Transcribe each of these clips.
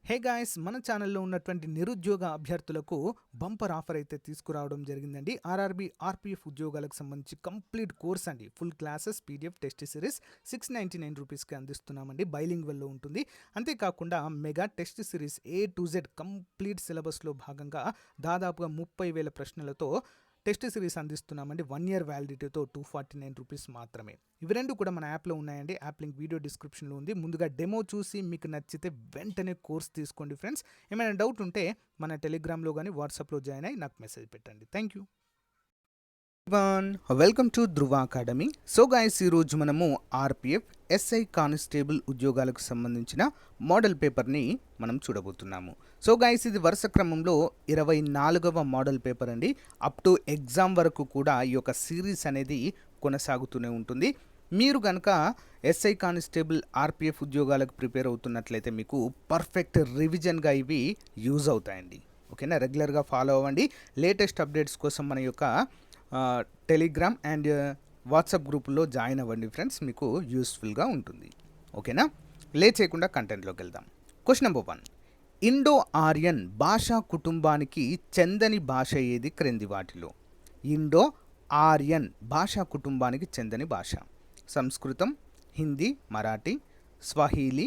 Hey guys, మన ఛానల్లో ఉన్నటువంటి నిరుద్యోగ అభ్యర్థులకు బంపర్ ఆఫర్ అయితే తీసుకురావడం జరిగిందండి. ఆర్ఆర్బీ ఆర్పీఎఫ్ ఉద్యోగాలకు సంబంధించి కంప్లీట్ కోర్స్ అండి. Full classes PDF test series ₹699కి అందిస్తున్నామండి. బైలింగ్వల్లో ఉంటుంది. అంతేకాకుండా mega test series A to Z complete సిలబస్లో భాగంగా దాదాపుగా 30,000 ప్రశ్నలతో టెస్ట్ సిరీస్ అందిస్తున్నామండి. 1 year వ్యాలిడిటీతో ₹249 మాత్రమే. ఇవి రెండు కూడా మన యాప్లో ఉన్నాయండి. యాప్ లింక్ వీడియో డిస్క్రిప్షన్లో ఉంది. ముందుగా డెమో చూసి మీకు నచ్చితే వెంటనే కోర్స్ తీసుకోండి ఫ్రెండ్స్. ఏమైనా డౌట్ ఉంటే మన టెలిగ్రామ్లో కానీ వాట్సాప్లో జాయిన్ అయ్యి నాకు మెసేజ్ పెట్టండి. Thank you. Welcome to Dhruva academy. So guys, ఈరోజు మనము ఆర్పిఎఫ్ ఎస్ఐ కానిస్టేబుల్ ఉద్యోగాలకు సంబంధించిన మోడల్ పేపర్ని మనం చూడబోతున్నాము. సో గైస్, ఇది వరుస క్రమంలో 24వ మోడల్ పేపర్ అండి. అప్ టు ఎగ్జామ్ వరకు కూడా ఈ యొక్క సిరీస్ అనేది కొనసాగుతూనే ఉంటుంది. మీరు కనుక ఎస్ఐ కానిస్టేబుల్ ఆర్పిఎఫ్ ఉద్యోగాలకు ప్రిపేర్ అవుతున్నట్లయితే మీకు పర్ఫెక్ట్ రివిజన్గా ఇవి యూజ్ అవుతాయండి. ఓకేనా, రెగ్యులర్గా ఫాలో అవ్వండి. లేటెస్ట్ అప్డేట్స్ కోసం మన యొక్క టెలిగ్రామ్ అండ్ వాట్సాప్ గ్రూపుల్లో జాయిన్ అవ్వండి ఫ్రెండ్స్. మీకు యూస్ఫుల్గా ఉంటుంది. ఓకేనా, లేట్ చేయకుండా కంటెంట్లోకి వెళ్దాం. క్వశ్చన్ నెంబర్ 1, ఇండో ఆర్యన్ భాషా కుటుంబానికి చెందని భాష ఏది క్రింది వాటిలో? ఇండో ఆర్యన్ భాషా కుటుంబానికి చెందని భాష: సంస్కృతం, హిందీ, మరాఠీ, స్వాహిలీ,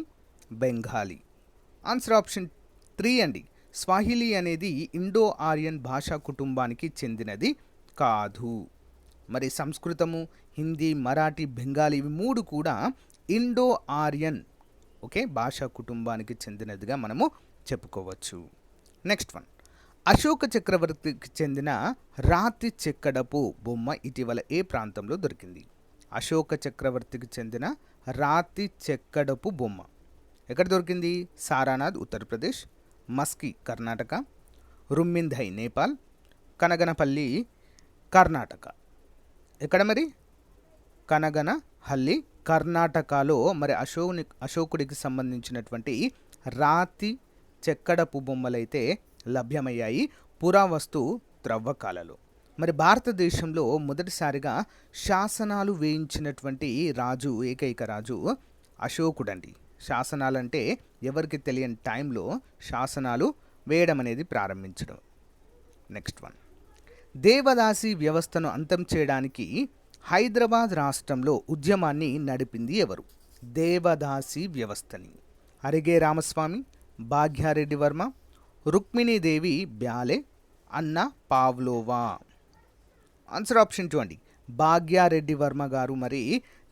బెంగాలీ. ఆన్సర్ ఆప్షన్ 3 అండి. స్వాహిలీ అనేది ఇండో ఆర్యన్ భాషా కుటుంబానికి చెందినది కాదు. మరి సంస్కృతము, హిందీ, మరాఠీ, బెంగాలీ ఇవి 3 కూడా ఇండో ఆర్యన్ భాషా కుటుంబానికి చెందినదిగా మనము చెప్పుకోవచ్చు. నెక్స్ట్ వన్, అశోక చక్రవర్తికి చెందిన రాతి చెక్కడపు బొమ్మ ఇటీవల ఏ ప్రాంతంలో దొరికింది? అశోక చక్రవర్తికి చెందిన రాతి చెక్కడపు బొమ్మ ఎక్కడ దొరికింది? సారానాథ్, ఉత్తరప్రదేశ్; మస్కీ, కర్ణాటక; రుమ్మింధై, నేపాల్; కనగనపల్లి, కర్ణాటక. ఎక్కడ మరి? కనగనహల్లి, కర్ణాటకలో మరి అశోకుడికి సంబంధించినటువంటి రాతి చెక్కడపు బొమ్మలైతే లభ్యమయ్యాయి పురావస్తు త్రవ్వకాలలో. మరి భారతదేశంలో మొదటిసారిగా శాసనాలు వేయించినటువంటి రాజు, ఏకైక రాజు అశోకుడండి. శాసనాలంటే ఎవరికి తెలియని టైంలో శాసనాలు వేయడం అనేది ప్రారంభించడం. నెక్స్ట్ వన్, దేవదాసి వ్యవస్థను అంతం చేయడానికి హైదరాబాద్ రాష్ట్రంలో ఉద్యమాన్ని నడిపింది ఎవరు? దేవదాసి వ్యవస్థని అరిగే రామస్వామి, భాగ్యారెడ్డి వర్మ, రుక్మిణీదేవి బ్యాలే, అన్న పావ్లోవా. ఆన్సర్ ఆప్షన్ 2 అండి. భాగ్యారెడ్డి వర్మ గారు మరి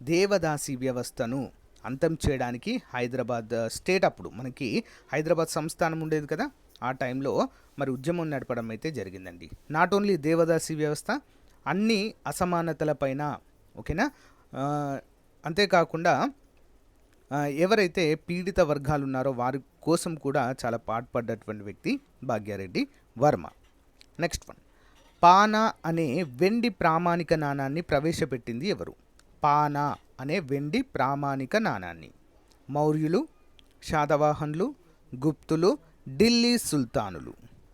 దేవదాసి వ్యవస్థను అంతం చేయడానికి హైదరాబాద్ స్టేట్, అప్పుడు మనకి హైదరాబాద్ సంస్థానం ఉండేది కదా, ఆ టైంలో మరి ఉద్యమం నడపడం అయితే జరిగిందండి. నాట్ ఓన్లీ దేవదాసి వ్యవస్థ, అన్ని అసమానతలపైన, ఓకేనా, అంతేకాకుండా ఎవరైతే పీడిత వర్గాలు ఉన్నారో వారి కోసం కూడా చాలా పాటుపడ్డటువంటి వ్యక్తి భాగ్యారెడ్డి వర్మ. నెక్స్ట్ వన్, పానా అనే వెండి ప్రామాణిక నాణాన్ని ప్రవేశపెట్టింది ఎవరు? పానా అనే వెండి ప్రామాణిక నాణాన్ని మౌర్యులు, శాతవాహనులు, గుప్తులు, ఢిల్లీ సుల్తానులు.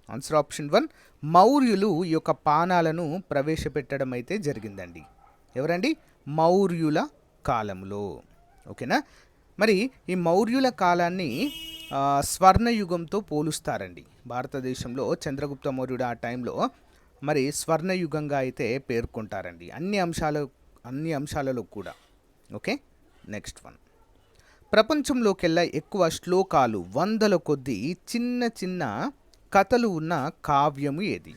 ఆన్సర్ ఆప్షన్ 1, మౌర్యులు ఈ యొక్క పానాలను ప్రవేశపెట్టడం అయితే జరిగిందండి. ఎవరండి? మౌర్యుల కాలంలో. ఓకేనా, మరి ఈ మౌర్యుల కాలాన్ని స్వర్ణయుగంతో పోలుస్తారండి. భారతదేశంలో చంద్రగుప్త మౌర్యుడు ఆ టైంలో మరి స్వర్ణయుగంగా అయితే పేర్కొంటారండి అన్ని అంశాలలో కూడా. ఓకే, నెక్స్ట్ వన్, ప్రపంచంలోకెల్లా ఎక్కువ శ్లోకాలు, 100ల కొద్దీ చిన్న చిన్న కథలు ఉన్న కావ్యము ఏది?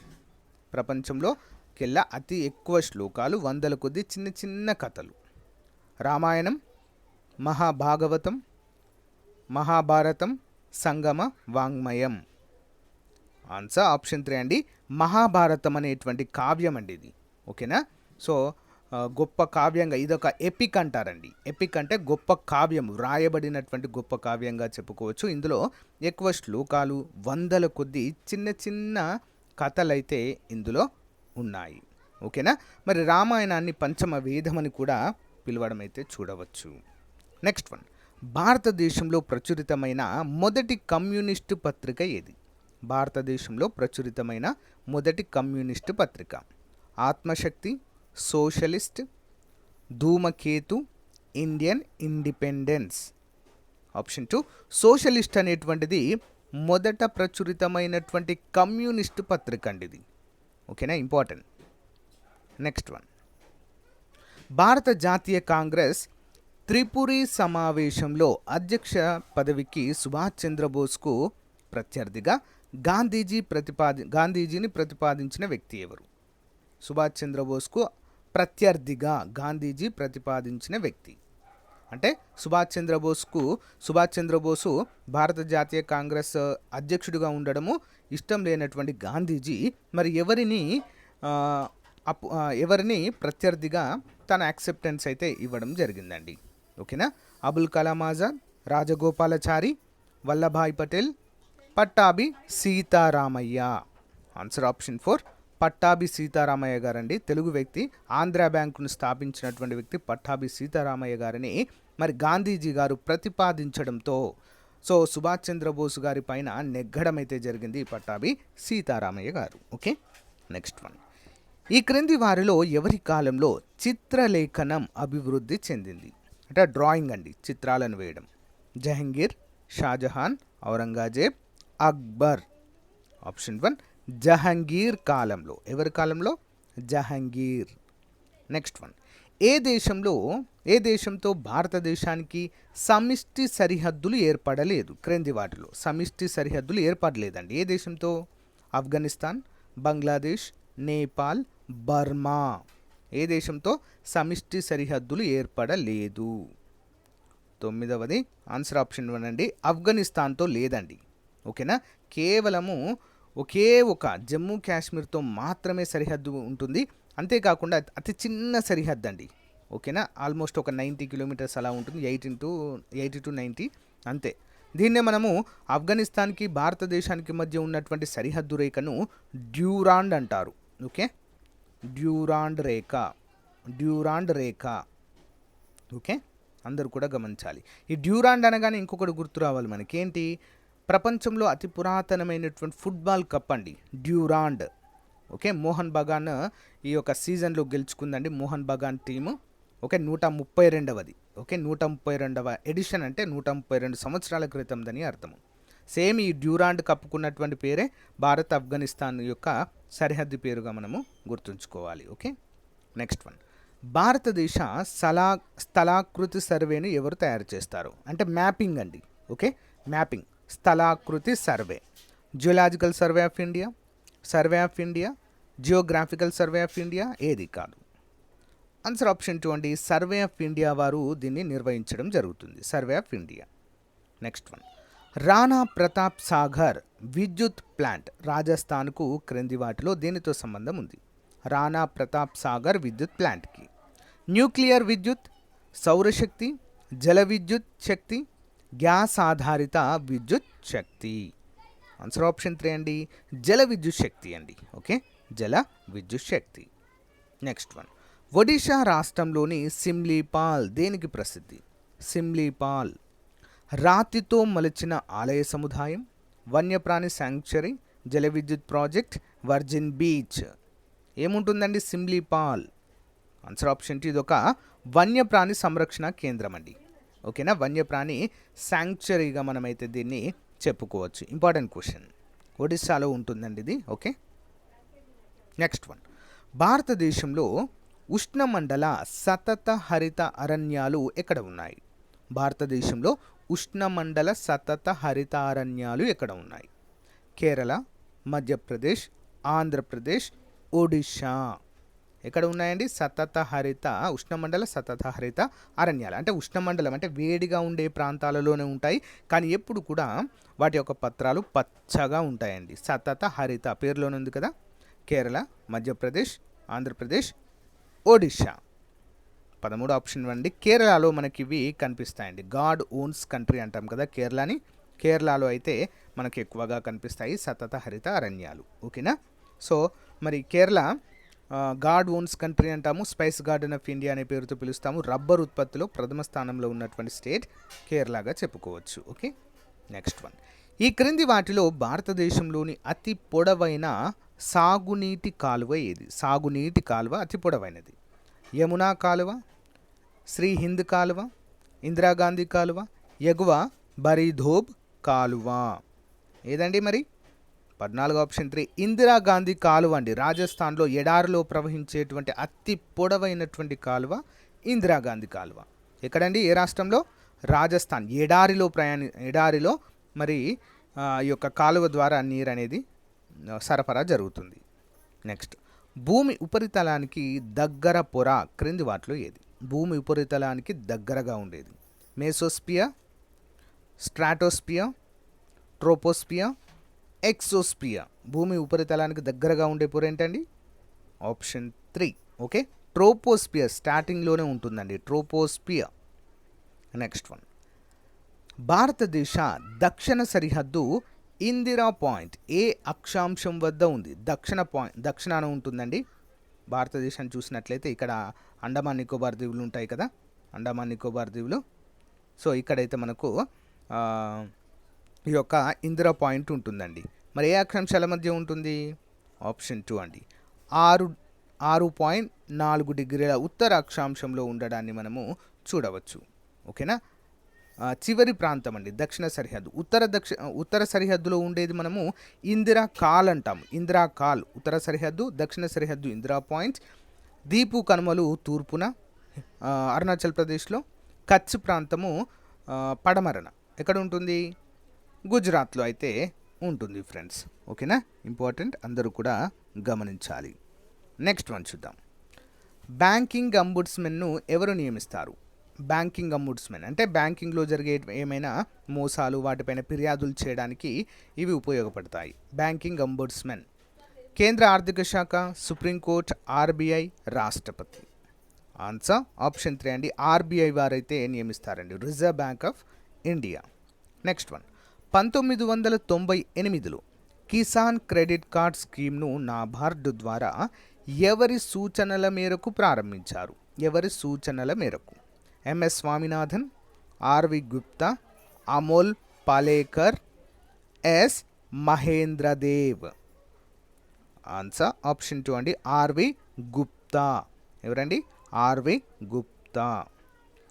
ప్రపంచంలోకెల్లా అతి ఎక్కువ శ్లోకాలు, 100ల కొద్దీ చిన్న చిన్న కథలు: రామాయణం, మహాభాగవతం, మహాభారతం, సంగమ వాంగ్మయం. ఆన్సర్ ఆప్షన్ 3 అండి. మహాభారతం అనేటువంటి కావ్యం అండి ఇది. ఓకేనా, సో గొప్ప కావ్యంగా, ఇదొక ఎపిక్ అంటారండి. ఎపిక్ అంటే గొప్ప కావ్యం, వ్రాయబడినటువంటి గొప్ప కావ్యంగా చెప్పుకోవచ్చు. ఇందులో ఎక్కువ శ్లోకాలు, 100ల కొద్దీ చిన్న చిన్న కథలైతే ఇందులో ఉన్నాయి. ఓకేనా, మరి రామాయణాన్ని పంచమ వేదమని కూడా పిలవడం అయితే చూడవచ్చు. నెక్స్ట్ వన్, భారతదేశంలో ప్రచురితమైన మొదటి కమ్యూనిస్టు పత్రిక ఏది? భారతదేశంలో ప్రచురితమైన మొదటి కమ్యూనిస్టు పత్రిక: Atmashakti, socialist, Dhumketu, Indian Independence. Option 2, socialist అనేటువంటిది మొదట ప్రచురితమైనటువంటి కమ్యూనిస్టు పత్రిక అండి ఇది. ఓకేనా, ఇంపార్టెంట్. నెక్స్ట్ వన్, భారత జాతీయ కాంగ్రెస్ త్రిపురి సమావేశంలో అధ్యక్ష పదవికి సుభాష్ చంద్రబోస్కు ప్రత్యర్థిగా గాంధీజీని ప్రతిపాదించిన వ్యక్తి ఎవరు? సుభాష్ చంద్రబోస్కు ప్రత్యర్థిగా గాంధీజీ ప్రతిపాదించిన వ్యక్తి అంటే సుభాష్ చంద్రబోసు భారత జాతీయ కాంగ్రెస్ అధ్యక్షుడిగా ఉండడము ఇష్టం లేనటువంటి గాంధీజీ మరి ఎవరిని ప్రత్యర్థిగా తన యాక్సెప్టెన్స్ అయితే ఇవ్వడం జరిగిందండి. ఓకేనా, అబుల్ కలాం ఆజాద్, రాజగోపాలాచారి, వల్లభాయ్ పటేల్, పట్టాభి సీతారామయ్య. ఆన్సర్ ఆప్షన్ 4 పట్టాభి సీతారామయ్య గారండి. తెలుగు వ్యక్తి, ఆంధ్ర బ్యాంకును స్థాపించినటువంటి వ్యక్తి పట్టాభి సీతారామయ్య గారిని మరి గాంధీజీ గారు ప్రతిపాదించడంతో సుభాష్ చంద్రబోస్ గారి పైన నెగ్గడం అయితే జరిగింది పట్టాభి సీతారామయ్య గారు. ఓకే, నెక్స్ట్ వన్, ఈ క్రింది వారిలో ఎవరి కాలంలో చిత్రలేఖనం అభివృద్ధి చెందింది? అంటే డ్రాయింగ్ అండి, చిత్రాలను వేయడం. జహంగీర్, షాజహాన్, ఔరంగజేబ్, అక్బర్. ఆప్షన్ 1 జహంగీర్ కాలంలో. ఎవరి కాలంలో? జహంగీర్. నెక్స్ట్ వన్, ఏ దేశంతో భారతదేశానికి సమిష్టి సరిహద్దులు ఏర్పడలేదు? క్రింది వాటిలో సమిష్టి సరిహద్దులు ఏర్పడలేదండి. ఏ దేశంతో? ఆఫ్ఘనిస్తాన్, బంగ్లాదేశ్, నేపాల్, బర్మా. ఏ దేశంతో సమిష్టి సరిహద్దులు ఏర్పడలేదు? 9వది ఆన్సర్ ఆప్షన్ 1 అండి, ఆఫ్ఘనిస్తాన్తో లేదండి. ఓకేనా, కేవలము ఒకే ఒక జమ్మూ కాశ్మీర్తో మాత్రమే సరిహద్దు ఉంటుంది. అంతేకాకుండా అతి చిన్న సరిహద్దు అండి. ఓకేనా, ఆల్మోస్ట్ ఒక 90 కిలోమీటర్స్ అలా ఉంటుంది, 80 to 90 అంతే. దీన్నే మనము ఆఫ్ఘనిస్తాన్కి భారతదేశానికి మధ్య ఉన్నటువంటి సరిహద్దు రేఖను డ్యూరాండ్ అంటారు. ఓకే, డ్యూరాండ్ రేఖ. ఓకే, అందరూ కూడా గమనించాలి. ఈ డ్యూరాండ్ అనగానే ఇంకొకటి గుర్తు రావాలి మనకి. ఏంటి? ప్రపంచంలో అతి పురాతనమైనటువంటి ఫుట్బాల్ కప్ అండి డ్యూరాండ్. ఓకే, మోహన్ బగాన్ ఈ యొక్క సీజన్లో గెలుచుకుందండి మోహన్ బగాన్ టీము. ఓకే, 132వది. ఓకే, 132వ ఎడిషన్ అంటే 132 సంవత్సరాల క్రితందని అర్థము. సేమ్ ఈ డ్యూరాండ్ కప్పుకున్నటువంటి పేరే భారత్ ఆఫ్ఘనిస్తాన్ యొక్క సరిహద్దు పేరుగా మనము గుర్తుంచుకోవాలి. ఓకే, నెక్స్ట్ వన్, భారతదేశ స్థలాకృతి సర్వేను ఎవరు తయారు చేస్తారు? అంటే మ్యాపింగ్ అండి. ఓకే, మ్యాపింగ్, స్థలాకృతి survey. Geological survey of India, geographical survey of India, ఏది కాదు. ఆన్సర్ ఆప్షన్ 2 అండి, సర్వే ఆఫ్ ఇండియా వారు దీన్ని నిర్వహించడం జరుగుతుంది, survey of India. Next one, Rana Pratap Sagar విద్యుత్ ప్లాంట్ రాజస్థాన్కు క్రింది వాటిలో దేనితో సంబంధం ఉంది? రాణా ప్రతాప్ సాగర్ విద్యుత్ ప్లాంట్కి న్యూక్లియర్ విద్యుత్, సౌరశక్తి, జల విద్యుత్ శక్తి, గ్యాస్ ఆధారిత విద్యుత్ శక్తి. ఆన్సర్ ఆప్షన్ 3 అండి, జల విద్యుత్ శక్తి అండి. ఓకే, జల విద్యుత్ శక్తి. నెక్స్ట్ వన్, ఒడిషా రాష్ట్రంలోని సిమ్లీపాల్ దేనికి ప్రసిద్ధి? సిమ్లీపాల్ రాతితో మలిచిన ఆలయ సముదాయం, వన్యప్రాణి శాంక్చురీ, జల విద్యుత్ ప్రాజెక్ట్, వర్జిన్ బీచ్. ఏముంటుందండి సిమ్లీపాల్? ఆన్సర్ ఆప్షన్ 2, ఇది ఒక వన్యప్రాణి సంరక్షణ కేంద్రం అండి. ఓకేనా, వన్యప్రాణి శాంక్చురీగా మనమైతే దీన్ని చెప్పుకోవచ్చు. ఇంపార్టెంట్ క్వశ్చన్, ఒడిస్సాలో ఉంటుందండి ఇది. ఓకే, నెక్స్ట్ వన్, భారతదేశంలో ఉష్ణమండల సతత హరిత అరణ్యాలు ఎక్కడ ఉన్నాయి? భారతదేశంలో ఉష్ణమండల సతత హరిత అరణ్యాలు ఎక్కడ ఉన్నాయి? కేరళ, మధ్యప్రదేశ్, ఆంధ్రప్రదేశ్, ఒడిషా. ఎక్కడ ఉన్నాయండి? ఉష్ణమండల సతత హరిత అరణ్యాలు. అంటే ఉష్ణమండలం అంటే వేడిగా ఉండే ప్రాంతాలలోనే ఉంటాయి, కానీ ఎప్పుడు కూడా వాటి యొక్క పత్రాలు పచ్చగా ఉంటాయండి. సతత హరిత పేరులోనే ఉంది కదా. కేరళ, మధ్యప్రదేశ్, ఆంధ్రప్రదేశ్, ఒడిషా. 13 ఆప్షన్ అండి. కేరళలో మనకి ఇవి కనిపిస్తాయండి. గాడ్ ఓన్స్ కంట్రీ అంటాం కదా కేరళని. కేరళలో అయితే మనకి ఎక్కువగా కనిపిస్తాయి సతత హరిత అరణ్యాలు. ఓకేనా, సో మరి కేరళ గాడ్ ఓన్స్ కంట్రీ అంటాము, స్పైస్ గార్డెన్ ఆఫ్ ఇండియా అనే పేరుతో పిలుస్తాము. రబ్బర్ ఉత్పత్తిలో ప్రథమ స్థానంలో ఉన్నటువంటి స్టేట్ కేరళగా చెప్పుకోవచ్చు. ఓకే, నెక్స్ట్ వన్, ఈ క్రింది వాటిలో భారతదేశంలోని అతి పొడవైన సాగునీటి కాలువ ఏది? సాగునీటి కాలువ అతి పొడవైనది. యమునా కాలువ, శ్రీ హింద్ కాలువ, ఇందిరాగాంధీ కాలువ, ఎగువ బరీధోబ్ కాలువ. ఏదండి మరి? 14 ఆప్షన్ 3 ఇందిరాగాంధీ కాలువ అండి. రాజస్థాన్లో ఎడారిలో ప్రవహించేటువంటి అతి పొడవైనటువంటి కాలువ ఇందిరాగాంధీ కాలువ. ఎక్కడండి? ఏ రాష్ట్రంలో? రాజస్థాన్. ఎడారిలో మరి ఈ యొక్క కాలువ ద్వారా నీరు అనేది సరఫరా జరుగుతుంది. నెక్స్ట్, భూమి ఉపరితలానికి దగ్గర పొర క్రింది వాటిలో ఏది? భూమి ఉపరితలానికి దగ్గరగా ఉండేది. మేసోస్పియర్, స్ట్రాటోస్పియర్, ట్రోపోస్పియర్, ఎక్సోస్పియర్. భూమి ఉపరితలానికి దగ్గరగా ఉండే పొర ఏంటండి? ఆప్షన్ 3. ఓకే, ట్రోపోస్పియర్ స్టార్టింగ్లోనే ఉంటుందండి, ట్రోపోస్పియర్. నెక్స్ట్ వన్, భారతదేశ దక్షిణ సరిహద్దు ఇందిరా పాయింట్ ఏ అక్షాంశం వద్ద ఉంది? దక్షిణాన ఉంటుందండి. భారతదేశాన్ని చూసినట్లయితే ఇక్కడ అండమాన్ నికోబార్ దీవులు ఉంటాయి కదా, అండమాన్ నికోబార్ దీవులు. సో ఇక్కడైతే మనకు ఈ యొక్క ఇందిరా పాయింట్ ఉంటుందండి. మరి ఏ అక్షాంశాల మధ్య ఉంటుంది? ఆప్షన్ 2 అండి, 6.4 డిగ్రీల ఉత్తర అక్షాంశంలో ఉండడాన్ని మనము చూడవచ్చు. ఓకేనా? చివరి ప్రాంతం అండి దక్షిణ సరిహద్దు. ఉత్తర సరిహద్దులో ఉండేది మనము ఇందిరా కాల్ అంటాము. ఇందిరా కాల్ ఉత్తర సరిహద్దు, దక్షిణ సరిహద్దు ఇందిరా పాయింట్. దీపు కనుమలు తూర్పున అరుణాచల్ ప్రదేశ్లో, కచ్ ప్రాంతము పడమరన ఎక్కడ ఉంటుంది? గుజరాత్లో అయితే ఉంటుంది ఫ్రెండ్స్. ఓకేనా? ఇంపార్టెంట్, అందరూ కూడా గమనించాలి. నెక్స్ట్ వన్ చూద్దాం. బ్యాంకింగ్ అంబుడ్స్మెన్ను ఎవరు నియమిస్తారు? బ్యాంకింగ్ అంబుడ్స్మెన్ అంటే బ్యాంకింగ్లో జరిగే ఏమైనా మోసాలు వాటిపైన ఫిర్యాదులు చేయడానికి ఇవి ఉపయోగపడతాయి. బ్యాంకింగ్ అంబుడ్స్మెన్ కేంద్ర ఆర్థిక శాఖ, సుప్రీంకోర్టు, ఆర్బీఐ, రాష్ట్రపతి. ఆన్సర్ ఆప్షన్ 3 అండి, ఆర్బీఐ వారైతే నియమిస్తారండి, Reserve Bank of India. Next one, 1998లో కిసాన్ క్రెడిట్ కార్డ్ స్కీమ్ను నాబార్డు ద్వారా ఎవరి సూచనల మేరకు ప్రారంభించారు? ఎవరి సూచనల మేరకు? M S Swaminathan, R V Gupta, Amol Palekar, S Mahendra Dev. Answer option 2 అండి, ఆర్వి గుప్తా. ఎవరండి? ఆర్వి గుప్తా.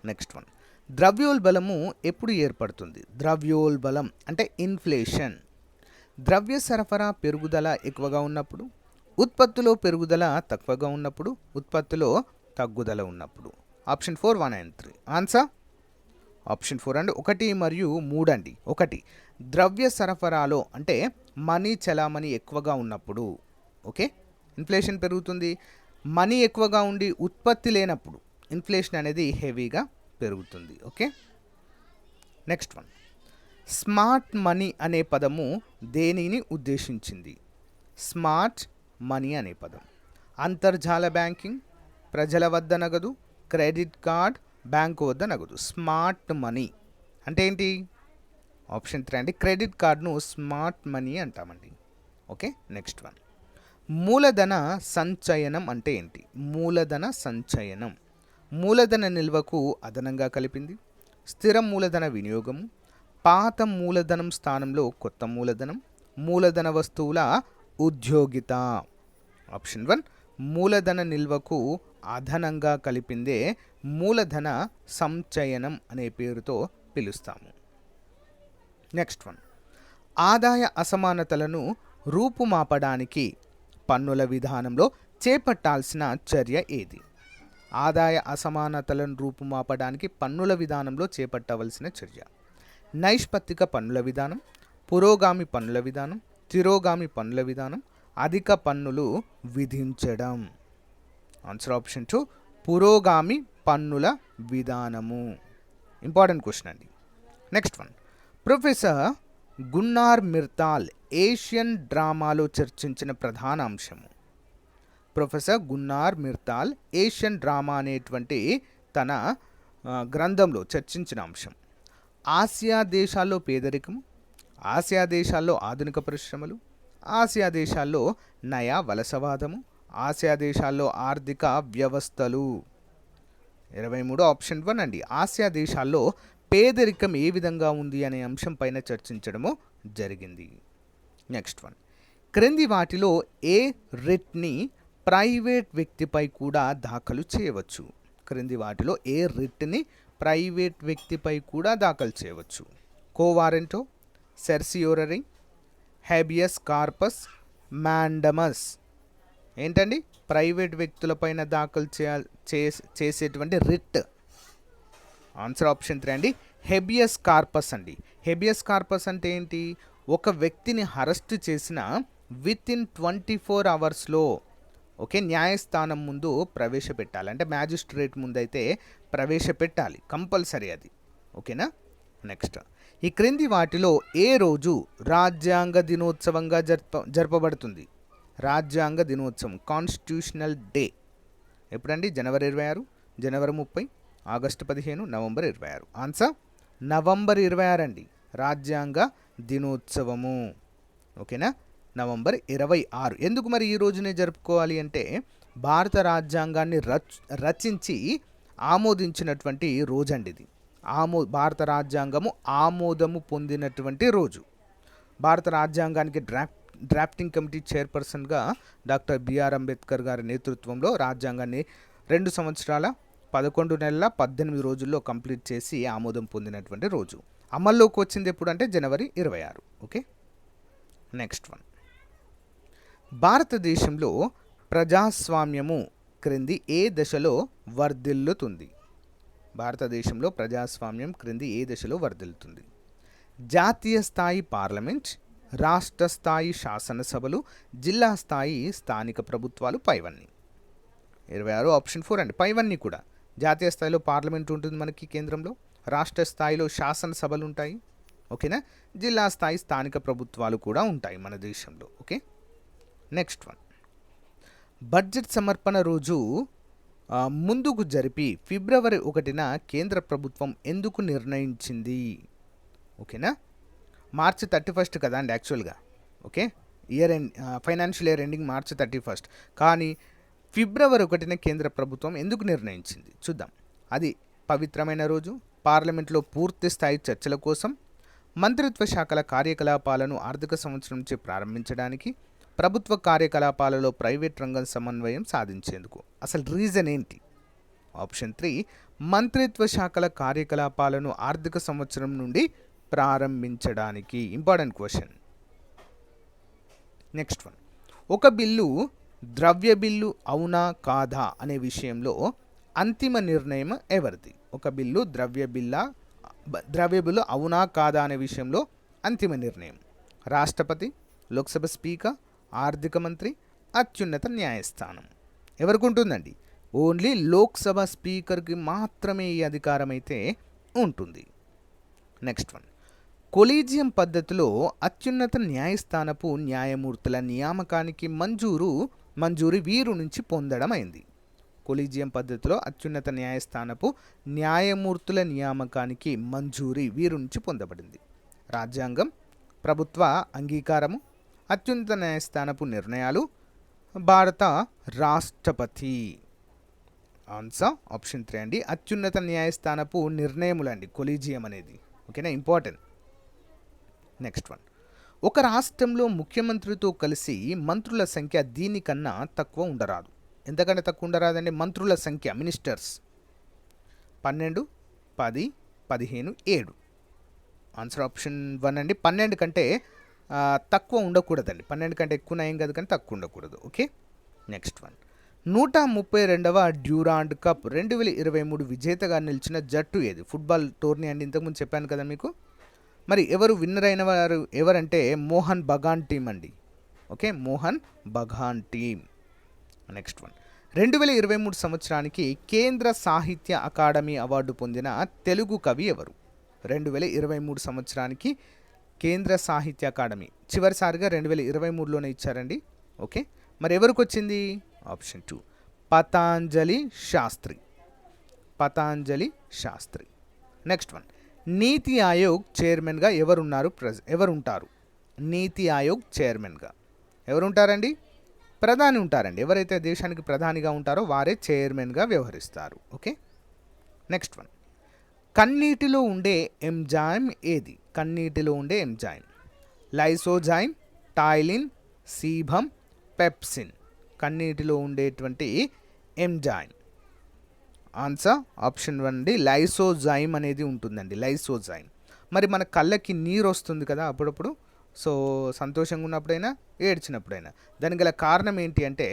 నెక్స్ట్ వన్, ద్రవ్యోల్బలము ఎప్పుడు ఏర్పడుతుంది? ద్రవ్యోల్బలం అంటే ఇన్ఫ్లేషన్. ద్రవ్య సరఫరా పెరుగుదల ఎక్కువగా ఉన్నప్పుడు, ఉత్పత్తిలో పెరుగుదల తక్కువగా ఉన్నప్పుడు, ఉత్పత్తిలో తగ్గుదల ఉన్నప్పుడు. Option 4, 1 and 3. ఆన్సర్ ఆప్షన్ 4 అండి, 1 మరియు 3 అండి. 1 ద్రవ్య సరఫరాలో అంటే మనీ చలామణి ఎక్కువగా ఉన్నప్పుడు. ఓకే, ఇన్ఫ్లేషన్ పెరుగుతుంది. మనీ ఎక్కువగా ఉండి ఉత్పత్తి లేనప్పుడు ఇన్ఫ్లేషన్ అనేది హెవీగా పెరుగుతుంది. Okay, next one, smart money అనే పదము దేనిని ఉద్దేశించింది? స్మార్ట్ మనీ అనే పదం అంతర్జాల బ్యాంకింగ్, ప్రజల వద్ద నగదు, క్రెడిట్ కార్డ్, బ్యాంకు వద్ద నగదు. స్మార్ట్ మనీ అంటే ఏంటి? ఆప్షన్ 3 అండి, క్రెడిట్ కార్డును స్మార్ట్ మనీ అంటామండి. ఓకే, నెక్స్ట్ వన్, మూలధన సంచయనం అంటే ఏంటి? మూలధన సంచయనం మూలధన నిల్వకు అదనంగా కలిపింది, స్థిర మూలధన వినియోగము, పాత మూలధనం స్థానంలో కొత్త మూలధనం, మూలధన వస్తువుల ఉద్యోగిత. ఆప్షన్ 1 మూలధన నిల్వకు అదనంగా కలిపిందే మూలధన సంచయనం అనే పేరుతో పిలుస్తాము. నెక్స్ట్ వన్, ఆదాయ అసమానతలను రూపుమాపడానికి పన్నుల విధానంలో చేపట్టాల్సిన చర్య ఏది? ఆదాయ అసమానతలను రూపుమాపడానికి పన్నుల విధానంలో చేపట్టవలసిన చర్య నైష్పత్తిక పన్నుల విధానం, పురోగామి పన్నుల విధానం, తిరోగామి పన్నుల విధానం, అధిక పన్నులు విధించడం. ఆన్సర్ ఆప్షన్ 2 పురోగామి పన్నుల విధానము. ఇంపార్టెంట్ క్వశ్చన్ అండి. Next one, professor Gunnar Myrdal Asian డ్రామాలో చర్చించిన ప్రధాన అంశము. Professor Gunnar Myrdal Asian drama అనేటువంటి తన గ్రంథంలో చర్చించిన అంశం ఆసియా దేశాల్లో పేదరికము, ఆసియా దేశాల్లో ఆధునిక పరిశ్రమలు, ఆసియా దేశాల్లో నయా వలసవాదము, ఆసియా దేశాల్లో ఆర్థిక వ్యవస్థలు. 23 ఆప్షన్ 1 అండి, ఆసియా దేశాల్లో పేదరికం ఏ విధంగా ఉంది అనే అంశం పైన చర్చించడము జరిగింది. నెక్స్ట్ వన్, క్రింది వాటిలో ఏ రిట్ని ప్రైవేట్ వ్యక్తిపై కూడా దాఖలు చేయవచ్చు? క్రింది వాటిలో ఏ రిట్ని ప్రైవేట్ వ్యక్తిపై కూడా దాఖలు చేయవచ్చు? Quo warranto, certiorari, habeas corpus mandamus. ఏంటండి? ప్రైవేట్ వ్యక్తులపైన దాఖలు చేసేటువంటి రిట్. ఆన్సర్ ఆప్షన్ 3 అండి, హెబియస్ కార్పస్ అండి. హెబియస్ కార్పస్ అంటే ఏంటి? ఒక వ్యక్తిని అరెస్ట్ చేసిన విత్ ఇన్ 24 అవర్స్లో ఓకే న్యాయస్థానం ముందు ప్రవేశపెట్టాలి. అంటే మ్యాజిస్ట్రేట్ ముందు అయితే ప్రవేశపెట్టాలి, కంపల్సరీ అది. ఓకేనా? నెక్స్ట్, ఈ క్రింది వాటిలో ఏ రోజు రాజ్యాంగ దినోత్సవంగా జరపబడుతుంది? రాజ్యాంగ దినోత్సవం, కాన్స్టిట్యూషనల్ డే ఎప్పుడండి? జనవరి 26, జనవరి 30, ఆగస్టు 15, నవంబర్ 26. ఆన్సర్ నవంబర్ 26 అండి రాజ్యాంగ దినోత్సవము. ఓకేనా? నవంబర్ 26. ఎందుకు మరి ఈ రోజునే జరుపుకోవాలి అంటే భారత రాజ్యాంగాన్ని రచించి ఆమోదించినటువంటి రోజండి ఇది. భారత రాజ్యాంగము ఆమోదము పొందినటువంటి రోజు. భారత రాజ్యాంగానికి డ్రాఫ్టింగ్ కమిటీ చైర్పర్సన్గా డాక్టర్ బిఆర్ అంబేద్కర్ గారి నేతృత్వంలో రాజ్యాంగాన్ని 2 సంవత్సరాల 11 నెలల 18 రోజుల్లో కంప్లీట్ చేసి ఆమోదం పొందినటువంటి రోజు. అమల్లోకి వచ్చింది ఎప్పుడు అంటే జనవరి 26. Okay, next one. భారతదేశంలో ప్రజాస్వామ్యము క్రింది ఏ దశలో వర్ధిల్లుతుంది? భారతదేశంలో ప్రజాస్వామ్యం క్రింది ఏ దశలో వర్ధిల్లుతుంది? జాతీయ స్థాయి పార్లమెంట్, రాష్ట్ర స్థాయి శాసనసభలు, జిల్లా స్థాయి స్థానిక ప్రభుత్వాలు, పైవన్నీ. 26 ఆప్షన్ 4 అండి, పైవన్నీ కూడా. జాతీయ స్థాయిలో పార్లమెంట్ ఉంటుంది మనకి కేంద్రంలో, రాష్ట్ర స్థాయిలో శాసనసభలు ఉంటాయి. ఓకేనా? జిల్లా స్థాయి స్థానిక ప్రభుత్వాలు కూడా ఉంటాయి మన దేశంలో. Okay, next one. బడ్జెట్ సమర్పణ రోజు ముందుకు జరిపి ఫిబ్రవరి 1న కేంద్ర ప్రభుత్వం ఎందుకు నిర్ణయించింది? ఓకేనా? మార్చి 31 కదా అండి యాక్చువల్గా. ఓకే, ఫైనాన్షియల్ ఇయర్ ఎండింగ్ మార్చి 31, కానీ ఫిబ్రవరి 1న కేంద్ర ప్రభుత్వం ఎందుకు నిర్ణయించింది చూద్దాం. అది పవిత్రమైన రోజు, పార్లమెంట్లో పూర్తి స్థాయి చర్చల కోసం, మంత్రిత్వ శాఖల కార్యకలాపాలను ఆర్థిక సంవత్సరం నుంచి ప్రారంభించడానికి, ప్రభుత్వ కార్యకలాపాలలో ప్రైవేట్ రంగం సమన్వయం సాధించేందుకు. అసలు రీజన్ ఏంటి? ఆప్షన్ 3, మంత్రిత్వ శాఖల కార్యకలాపాలను ఆర్థిక సంవత్సరం నుండి ప్రారంభించడానికి. Important question. Next one. ఒక బిల్లు ద్రవ్య బిల్లు అవునా కాదా అనే విషయంలో అంతిమ నిర్ణయం ఎవరిది? ఒక బిల్లు ద్రవ్య బిల్లు అవునా కాదా అనే విషయంలో అంతిమ నిర్ణయం రాష్ట్రపతి, లోక్సభ స్పీకర్, ఆర్థిక మంత్రి, అత్యున్నత న్యాయస్థానం. ఎవరికి ఉంటుందండి? ఓన్లీ లోక్సభ స్పీకర్కి మాత్రమే ఈ అధికారం అయితే ఉంటుంది. Next one. కొలీజియం పద్ధతిలో అత్యున్నత న్యాయస్థానపు న్యాయమూర్తుల నియామకానికి మంజూరి వీరు నుంచి పొందడం అయింది. కొలీజియం పద్ధతిలో అత్యున్నత న్యాయస్థానపు న్యాయమూర్తుల నియామకానికి మంజూరి వీరు నుంచి పొందబడింది. రాజ్యాంగం, ప్రభుత్వ అంగీకారము, అత్యున్నత న్యాయస్థానపు నిర్ణయాలు, భారత రాష్ట్రపతి. ఆన్సర్ ఆప్షన్ 3 అండి, అత్యున్నత న్యాయస్థానపు నిర్ణయములండి కొలీజియం అనేది. ఓకేనా? ఇంపార్టెంట్. Next one. ఒక రాష్ట్రంలో ముఖ్యమంత్రితో కలిసి మంత్రుల సంఖ్య దీనికన్నా తక్కువ ఉండరాదు. ఎంతకంటే తక్కువ ఉండరాదండి మంత్రుల సంఖ్య? మినిస్టర్స్ 12, 10, 15, 7. ఆన్సర్ ఆప్షన్ 1 అండి. 12 కంటే తక్కువ ఉండకూడదండి. 12 కంటే ఎక్కువ నయం కాదు కానీ తక్కువ ఉండకూడదు. Okay, next one. 132వ డ్యూరాండ్ కప్ 2023 విజేతగా నిలిచిన జట్టు ఏది? ఫుట్బాల్ టోర్నీ అండి, ఇంతకుముందు చెప్పాను కదా మీకు. మరి ఎవరు విన్నర్ అయిన వారు ఎవరంటే మోహన్ బగాన్ టీం అండి. Okay, Mohan Bagan team. Next one. 2023 సంవత్సరానికి కేంద్ర సాహిత్య అకాడమీ అవార్డు పొందిన తెలుగు కవి ఎవరు? 2023 సంవత్సరానికి కేంద్ర సాహిత్య అకాడమీ చివరిసారిగా 2023లోనే ఇచ్చారండి. ఓకే, మరి ఎవరికి వచ్చింది? Option 2, Patanjali Shastri. Next one. Niti Aayog చైర్మన్గా ఎవరుంటారు? నీతి ఆయోగ్ చైర్మన్గా ఎవరుంటారండి? ప్రధాని ఉంటారండి. ఎవరైతే దేశానికి ప్రధానిగా ఉంటారో వారే చైర్మన్గా వ్యవహరిస్తారు. Okay, next one. కన్నీటిలో ఉండే ఎంజైమ్ ఏది? కన్నీటిలో ఉండే ఎంజైమ్ లైసోజైమ్, టాయిలిన్, సీబం, పెప్సిన్. కన్నీటిలో ఉండేటువంటి ఎంజైమ్. ఆన్సర్ ఆప్షన్ 1 అండి, లైసోజైమ్ అనేది ఉంటుందండి. లైసోజైమ్. మరి మన కళ్ళకి నీరు వస్తుంది కదా అప్పుడప్పుడు, సో సంతోషంగా ఉన్నప్పుడైనా ఏడ్చినప్పుడైనా. దానికి గల కారణం ఏంటి అంటే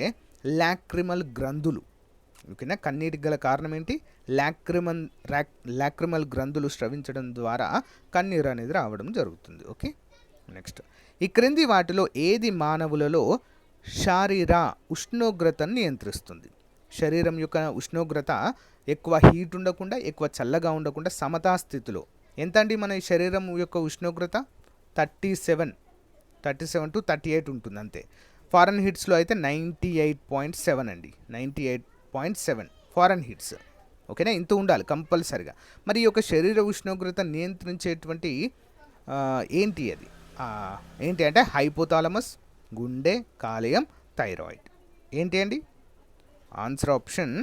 లాక్రిమల్ గ్రంథులు. ఓకేనా, కన్నీటికి గల కారణం ఏంటి? లాక్రిమల్ గ్రంథులు స్రవించడం ద్వారా కన్నీరు అనేది రావడం జరుగుతుంది. ఓకే, నెక్స్ట్, ఈ క్రింది వాటిలో ఏది మానవులలో శారీర ఉష్ణోగ్రతను నియంత్రిస్తుంది? శరీరం యొక్క ఉష్ణోగ్రత ఎక్కువ హీట్ ఉండకుండా ఎక్కువ చల్లగా ఉండకుండా సమతా స్థితిలో ఎంత అండి మన శరీరం యొక్క ఉష్ణోగ్రత? 37 టు 38 ఉంటుంది అంతే. ఫారెన్ హీట్స్లో అయితే 98.7 అండి, 98.7 ఫారెన్ హీట్స్. ఓకేనా, ఇంత ఉండాలి కంపల్సరిగా. మరి ఈ యొక్క శరీర ఉష్ణోగ్రత నియంత్రించేటువంటి ఏంటి అది? ఏంటి అంటే హైపోథాలమస్, గుండె, కాలేయం, థైరాయిడ్. ఏంటి అండి? ఆన్సర్ ఆప్షన్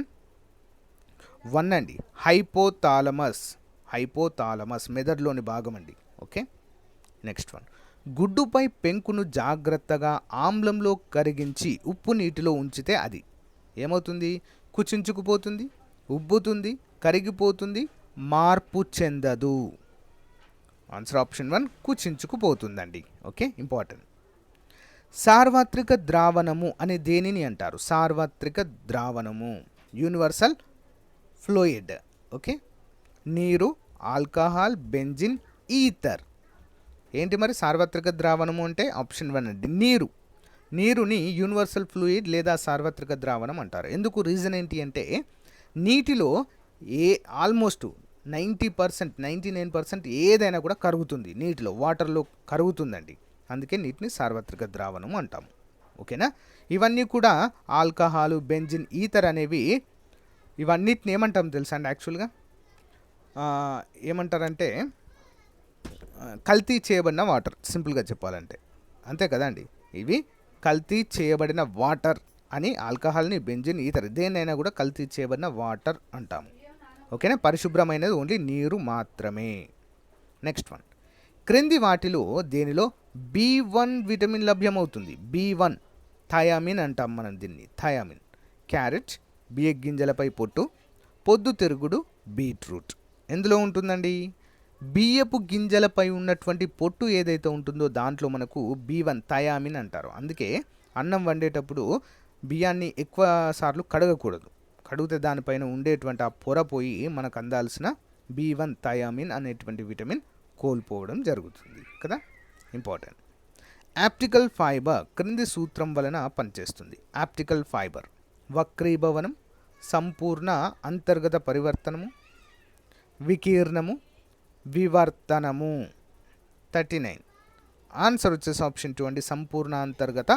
1 అండి, హైపోథాలమస్. హైపోథాలమస్ మెదడులోని భాగం అండి. ఓకే, నెక్స్ట్ వన్, గుడ్డుపై పెంకును జాగ్రత్తగా ఆమ్లంలో కరిగించి ఉప్పు నీటిలో ఉంచితే అది ఏమవుతుంది? కుచించుకుపోతుంది, ఉబ్బుతుంది, కరిగిపోతుంది, మార్పు చెందదు. ఆన్సర్ ఆప్షన్ 1 కుచించుకుపోతుందండి. Okay, important. సార్వత్రిక ద్రావణము అనే దేనిని అంటారు? సార్వత్రిక ద్రావణము, యూనివర్సల్ ఫ్లూయిడ్. ఓకే, నీరు, ఆల్కహాల్, బెంజిన్, ఈథర్. ఏంటి మరి సార్వత్రిక ద్రావణము అంటే? ఆప్షన్ 1 అండి, నీరు. నీరుని యూనివర్సల్ ఫ్లూయిడ్ లేదా సార్వత్రిక ద్రావణం అంటారు. ఎందుకు? రీజన్ ఏంటి అంటే నీటిలో ఆల్మోస్ట్ 90%, 99% ఏదైనా కూడా కరుగుతుంది నీటిలో, వాటర్లో కరుగుతుందండి. అందుకే నీటిని సార్వత్రిక ద్రావణం అంటాము. ఓకేనా, ఇవన్నీ కూడా ఆల్కహాలు, బెంజిన్, ఈథర్ అనేవి ఇవన్నిటిని ఏమంటాం తెలుసా అండి? యాక్చువల్గా ఏమంటారంటే కల్తీ చేయబడిన వాటర్, సింపుల్గా చెప్పాలంటే అంతే కదండి. ఇవి కల్తీ చేయబడిన వాటర్ అని ఆల్కహాల్ని, బెంజిన్, ఈథర్ దేన్నైనా కూడా కల్తీ చేయబడిన వాటర్ అంటాము. ఓకేనా, పరిశుభ్రమైనది ఓన్లీ నీరు మాత్రమే. నెక్స్ట్ వన్, క్రింది వాటిలో దేనిలో B1 విటమిన్ లభ్యమవుతుంది? B1 థయామిన్ అంటాం మనం దీన్ని, థయామిన్. క్యారెట్, బియ్య గింజలపై పొట్టు, పొద్దుతిరుగుడు, బీట్రూట్. ఎందులో ఉంటుందండి? బియ్యపు గింజలపై ఉన్నటువంటి పొట్టు ఏదైతే ఉంటుందో దాంట్లో మనకు B1 థయామిన్ అంటారు. అందుకే అన్నం వండేటప్పుడు బియ్యాన్ని ఎక్కువ సార్లు కడగకూడదు. కడిగితే దానిపైన ఉండేటువంటి ఆ పొర పోయి మనకు అందాల్సిన B1 థయామిన్ అనేటువంటి విటమిన్ కోల్పోవడం జరుగుతుంది కదా, ఇంపార్టెంట్. ఆప్టికల్ ఫైబర్ క్రింది సూత్రం వలన పనిచేస్తుంది. ఆప్టికల్ ఫైబర్ వక్రీభవనం, సంపూర్ణ అంతర్గత పరివర్తనము, వికీర్ణము, వివర్తనము. 39 ఆన్సర్ వచ్చేసి ఆప్షన్ 2 అండి, సంపూర్ణ అంతర్గత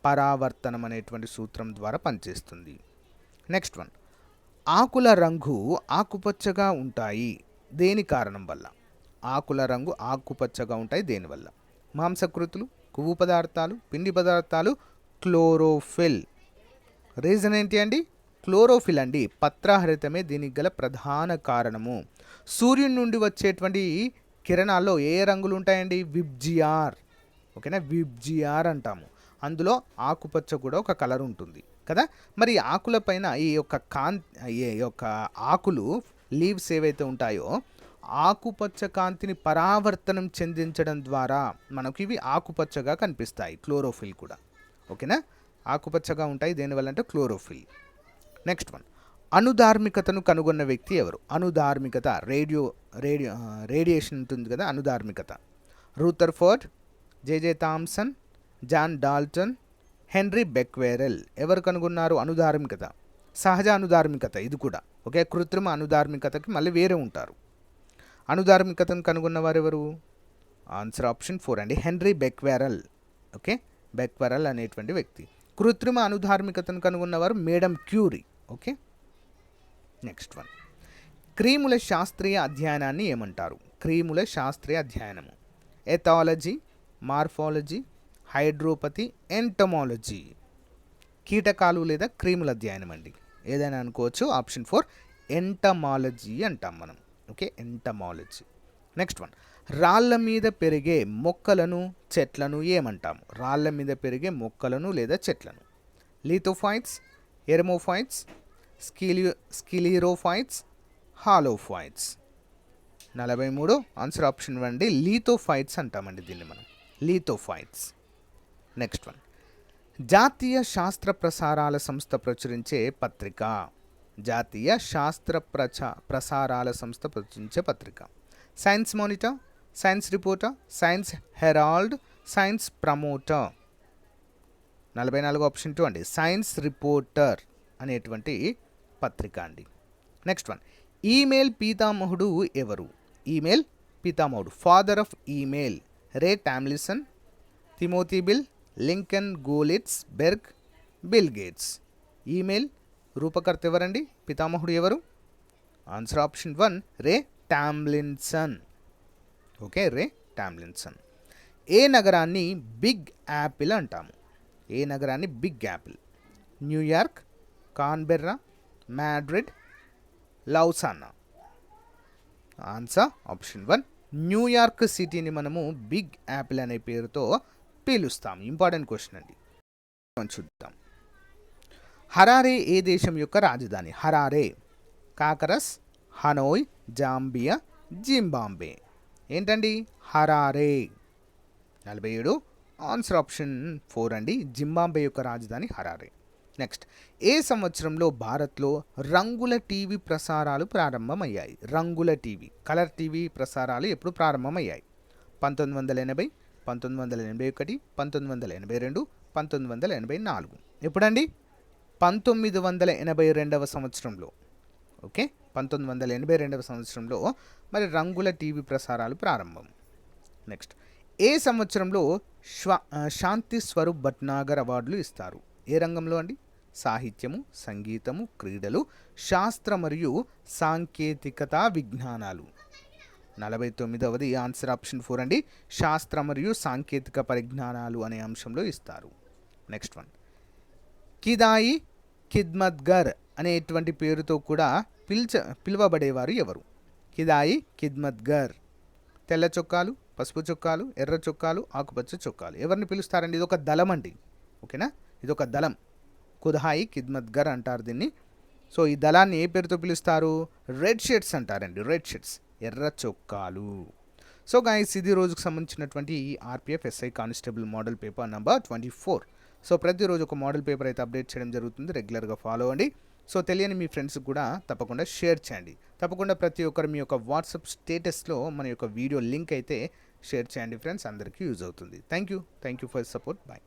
పరావర్తనం అనేటువంటి సూత్రం ద్వారా పనిచేస్తుంది. నెక్స్ట్ వన్, ఆకుల రంగు ఆకుపచ్చగా ఉంటాయి దేని కారణం వల్ల? ఆకుల రంగు ఆకుపచ్చగా ఉంటాయి దేనివల్ల? మాంసకృతులు, కొవ్వు పదార్థాలు, పిండి పదార్థాలు, క్లోరోఫిల్. రీజన్ ఏంటి అండి? క్లోరోఫిల్ అండి, పత్రహరితమే దీనికి గల ప్రధాన కారణము. సూర్యుని నుండి వచ్చేటువంటి కిరణాల్లో ఏ రంగులు ఉంటాయండి? విబ్జిఆర్. ఓకేనా, విబ్జిఆర్ అంటాము. అందులో ఆకుపచ్చ కూడా ఒక కలర్ ఉంటుంది కదా. మరి ఆకుల పైన ఈ యొక్క ఆకులు, లీవ్స్ ఏవైతే ఉంటాయో ఆకుపచ్చ కాంతిని పరావర్తనం చెందించడం ద్వారా మనకు ఇవి ఆకుపచ్చగా కనిపిస్తాయి. క్లోరోఫిల్ కూడా ఓకేనా, ఆకుపచ్చగా ఉంటాయి దేనివల్ల అంటే క్లోరోఫిల్. నెక్స్ట్ వన్, అణుధార్మికతను కనుగొన్న వ్యక్తి ఎవరు? అణుధార్మికత, రేడియేషన్ ఉంటుంది కదా, అణుధార్మికత. Rutherford, J J Thomson, John Dalton, henry బెక్వేరెల్. ఎవరు కనుగొన్నారు అణుధార్మికత? సహజ అణుధార్మికత ఇది కూడా. ఓకే, కృత్రిమ అణుధార్మికతకి మళ్ళీ వేరే ఉంటారు. అణుధార్మికతను కనుగొన్న వారు ఎవరు? ఆన్సర్ ఆప్షన్ 4 అండి, హెన్రీ బెక్వేరెల్. ఓకే, బెక్వేరెల్ అనేటువంటి వ్యక్తి. కృత్రిమ అణుధార్మికతను కనుగొన్నవారు madam Curie. Okay, next one, క్రీముల శాస్త్రీయ అధ్యయనాన్ని ఏమంటారు? క్రీముల శాస్త్రీయ అధ్యయనము ఎథాలజీ, మార్ఫాలజీ, హైడ్రోపతి, ఎంటమాలజీ. కీటకాలు లేదా క్రీముల అధ్యయనం అండి, ఏదైనా అనుకోవచ్చు. ఆప్షన్ 4 ఎంటమాలజీ అంటాం మనం. Okay, entomology. నెక్స్ట్ వన్, రాళ్ళ మీద పెరిగే మొక్కలను, చెట్లను ఏమంటాము? రాళ్ళ మీద పెరిగే మొక్కలను లేదా చెట్లను. Lithophytes, eremophytes, sclerophytes, halophytes. 43 answer option 1 అండి, లిథోఫైట్స్ అంటామండి దీన్ని మనం. లీథోఫైట్స్. నెక్స్ట్ వన్, జాతీయ శాస్త్ర ప్రసారాల సంస్థ ప్రచురించే పత్రిక. జాతీయ శాస్త్ర ప్రసారాల సంస్థ ప్రచురించే పత్రిక. Science monitor, science reporter, science herald, science promoter. 44 option 2 అండి, సైన్స్ రిపోర్టర్ అనేటువంటి పత్రిక అండి. నెక్స్ట్ వన్, ఈమెయిల్ పితామహుడు ఎవరు? ఈమెయిల్ పితామహుడు, father of email, Ray Tomlinson, Timothy Bill, Lincoln Golitsberg, Bill Gates. Email రూపకర్త ఎవరండి? పితామహుడు ఎవరు? Answer option 1, Ray Tomlinson. Okay, Ray Tomlinson. ఏ నగరాన్ని బిగ్ యాపిల్ అంటాము? ఏ నగరాన్ని big apple? New York, Canberra, Madrid, Lausanne. Answer option 1, New York సిటీని మనము బిగ్ యాపిల్ అనే పేరుతో పిలుస్తాం. ఇంపార్టెంట్ క్వశ్చన్ అండి, చూద్దాం. హరారే ఏ దేశం యొక్క రాజధాని? Harare, Caracas, Hanoi, Zambia, Zimbabwe. ఏంటండి హరారే? 47 ఆన్సర్ ఆప్షన్ 4 అండి, జింబాంబే యొక్క రాజధాని హరారే. నెక్స్ట్, ఏ సంవత్సరంలో భారత్లో రంగుల టీవీ ప్రసారాలు ప్రారంభమయ్యాయి? రంగుల టీవీ, కలర్ టీవీ ప్రసారాలు ఎప్పుడు ప్రారంభమయ్యాయి? 1980, 1981, 1982, 1984. ఎప్పుడండి? 1982వ సంవత్సరంలో. ఓకే, 1982వ సంవత్సరంలో మరి రంగుల టీవీ ప్రసారాలు ప్రారంభం. నెక్స్ట్, ఏ సంవత్సరంలో శాంతి స్వరూప్ భట్నాగర్ అవార్డులు ఇస్తారు? ఏ రంగంలో అండి? సాహిత్యము, సంగీతము, క్రీడలు, శాస్త్ర మరియు సాంకేతికత విజ్ఞానాలు. 49వది ఆన్సర్ ఆప్షన్ 4 అండి, శాస్త్ర మరియు సాంకేతిక పరిజ్ఞానాలు అనే అంశంలో ఇస్తారు. నెక్స్ట్ వన్, కిదాయి ఖిద్మత్గర్ అనేటువంటి పేరుతో కూడా పిలువబడేవారు ఎవరు? కిదాయి ఖిద్మత్గర్. తెల్ల చొక్కాలు, పసుపు చొక్కాలు, ఎర్ర చొక్కాలు, ఆకుపచ్చ చొక్కాలు. ఎవరిని పిలుస్తారండి? ఇది ఒక దళం అండి. ఓకేనా, ఇది ఒక దళం. ఖుదాయి ఖిద్మత్గర్ అంటారు దీన్ని. సో ఈ దళాన్ని ఏ పేరుతో పిలుస్తారు? రెడ్ షర్ట్స్ అంటారండి, రెడ్ షర్ట్స్, ఎర్ర చొక్కాలు. సో గైస్, ఇది రోజుకు సంబంధించినటువంటి RPF SI constable model paper number 24. So ప్రతిరోజు ఒక మోడల్ పేపర్ అయితే అప్డేట్ చేయడం జరుగుతుంది, రెగ్యులర్గా ఫాలో అవ్వండి. సో తెలియని మీ ఫ్రెండ్స్కి కూడా తప్పకుండా షేర్ చేయండి. తప్పకుండా ప్రతి ఒక్కరు మీ యొక్క వాట్సాప్ స్టేటస్లో మన యొక్క వీడియో లింక్ అయితే షేర్ చేయండి ఫ్రెండ్స్, అందరికీ యూజ్ అవుతుంది. Thank you for support. Bye.